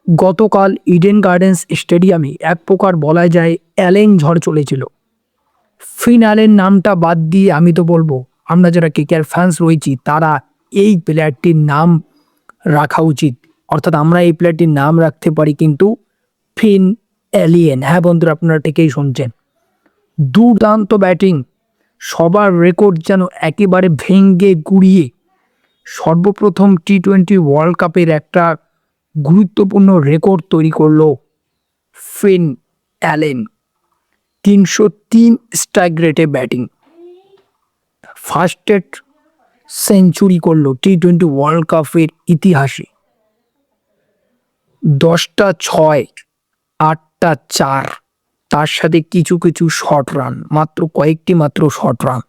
গতকাল Eden gardens স্টেডিয়ামে এক প্রকার বলা যায় অ্যালেন ঝড় চলেছিল। ফিন অ্যালেন নামটা বাদ দিয়ে আমি তো বলবো আমরা যারা কেকেআর ফ্যান্স রয়েছি তারা এই প্লেয়ারটির নাম রাখা উচিত, অর্থাৎ আমরা এই প্লেয়ারটির নাম রাখতে পারি কিন্তু ফিন অ্যালিয়েন। হ্যাঁ বন্ধুরা, আপনারা ঠিকই শুনছেন। দুর্দান্ত ব্যাটিং, সবার রেকর্ড যেন একেবারে ভেঙ্গে গুড়িয়ে সর্বপ্রথম টি-20 ওয়ার্ল্ড কাপের একটা গুরুত্বপূর্ণ রেকর্ড তৈরি করলো ফিন অ্যালেন। 303 স্ট্রাইক রেটে ব্যাটিং, ফার্স্টেড সেঞ্চুরি করলো টি-20 ওয়ার্ল্ড কাপের ইতিহাসে। 10টা 6, 8টা 4, তার সাথে কিছু কিছু শর্ট রান, কয়েকটি শর্ট রান।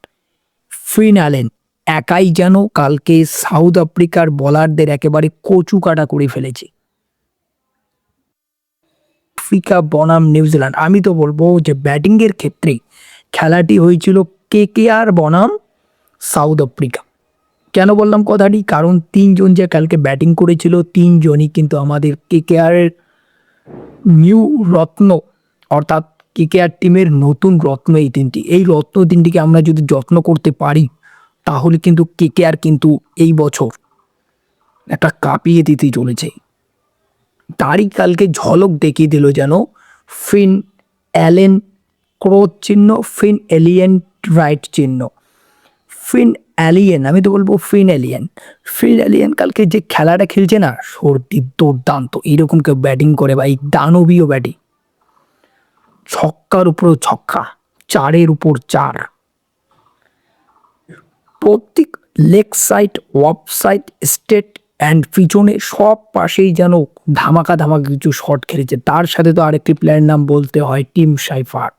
ফিন অ্যালেন একাই যেন কালকে সাউথ আফ্রিকার বলারদের একেবারে কচু কাটা করে ফেলেছে। আফ্রিকা বনাম নিউজিল্যান্ড, আমি তো বলবো যে ব্যাটিংয়ের ক্ষেত্রে খেলাটি হয়েছিল কেকেআর বনাম সাউথ আফ্রিকা। কেন বললাম কথাটি? কারণ তিনজন যে কালকে ব্যাটিং করেছিল তিনজনই কিন্তু আমাদের কেকেআরের নিউ রত্ন, অর্থাৎ কেকেআর টিমের নতুন রত্ন। এই রত্ন তিনটিকে আমরা যদি যত্ন করতে পারি তাহলে কিন্তু কেকেআর কিন্তু এই বছর একটা কাঁপিয়ে দিতে চলেছে। তারই কালকে ঝলক দেখিয়ে দিল যেন ফিন অ্যালেন ক্রস চিহ্ন, ফিন এলিয়েন রাইট চিহ্ন। ফিন অ্যালিয়েন, আমি তো বলবো ফিন অ্যালিয়েন কালকে যে খেলাটা খেলছে না, সর্দি দুর্দান্ত। এইরকম কেউ ব্যাটিং করে ভাই, দানবীয় ব্যাটিং, ছক্কার উপর ছক্কা, 4-এর উপর 4, প্রত্যেক leg side, of side, state and পিছনে সব পাশেই যেন ধামাকা কিছু শট খেলেছে। তার সাথে তো আরেকটি প্লেয়ারের নাম বলতে হয় টিম সাইফার্ট।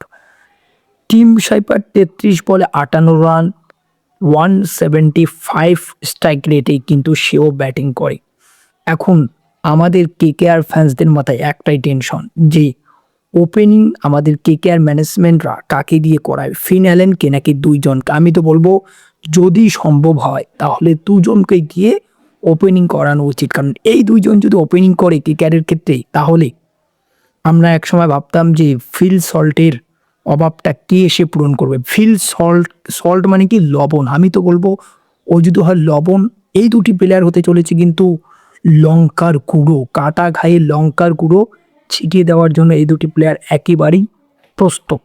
33 বলে 58 রান, 175 স্ট্রাইক রেটে কিন্তু সেও ব্যাটিং করে। এখন আমাদের কেকেআর ফ্যান্সদের মাথায় একটাই টেনশন যে ওপেনিং আমাদের কেকেআর ম্যানেজমেন্টরা কাকে দিয়ে করায়, ফিন অ্যালেনকে নাকি দুইজনকে। আমি তো বলবো যদি সম্ভব হয় তাহলে দুজনকে গিয়ে ওপেনিং করানো উচিত, কারণ এই দুইজন যদি ওপেনিং করে কেকেআরের ক্ষেত্রে তাহলে আমরা একসময় ভাবতাম যে ফিল সল্টের অভাবটা কে এসে পূরণ করবে। সল্ট মানে কি? লবণ। আমি তো বলবো ও যদি হয় লবণ, এই দুটি প্লেয়ার হতে চলেছে কিন্তু লঙ্কার গুঁড়ো, কাটা ঘায়ে লঙ্কার গুঁড়ো ছিটিয়ে দেওয়ার জন্য এই দুটি প্লেয়ার একেবারেই প্রস্তুত।